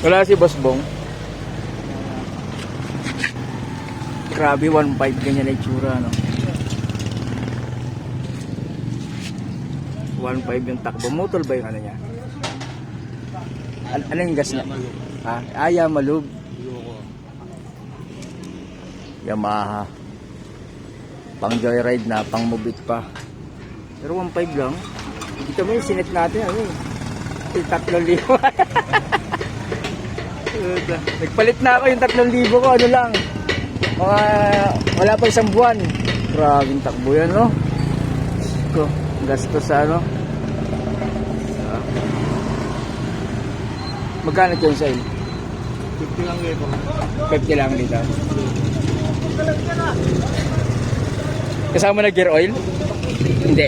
Wala si Boss Bong. Grabe, 1.5 ganyan na itsura, no? 1.5 yung takbo. Motol ba yung ano niya? Ano yung gas niya? Yamalub. Yamaha. Pang joyride na, pang mobit pa. Pero 1.5 lang. Dito mo yung sinet natin, ano eh. 3,000. Nagpalit na ako yung 3,000 ko, ano lang. Wala pa isang buwan. Grabing takbo yan, no? Gasto sa ano. Magkano ito yung sale? 50 lang dito. 50 lang dito. Kasama na gear oil? Hindi.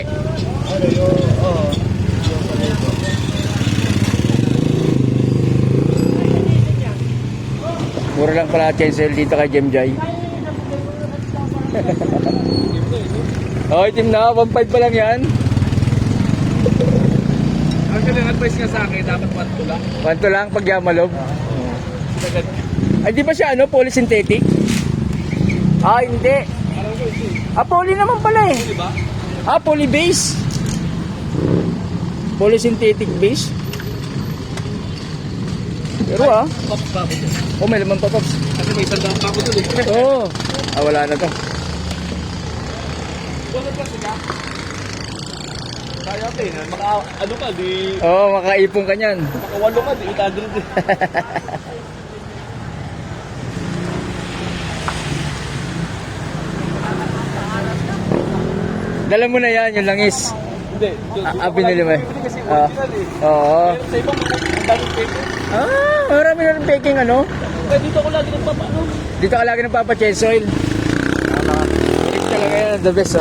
Mura lang pala change oil dito kay Jemjay. Oh, itim na, 1.5 pa lang yan. Actually, ang advice nga sa akin, dapat 1 lang. 1 lang pag Yamalob. Ay, di ba siya ano, polysynthetic? Hindi. Poly naman pala eh. Diba? Poly base. Polysynthetic base. Pero Pops pa ako dun. may laman pa, Pops. Kasi may isang daan pa ako dun eh. Wala na to. Bakit kasi ka? Kaya din, ano ka, di... Makaipon ka niyan. Makawalo ka, di 800 eh. Dala mo na yan, yung langis. Hindi. Binili mo eh. Kasi original eh. Pero sa ibang ang daming paper. Marami na rin peking ano. Kaya dito ako lagi nagpapano. Dito ka lagi nagpapa-change oil. Ulit talaga yan, the best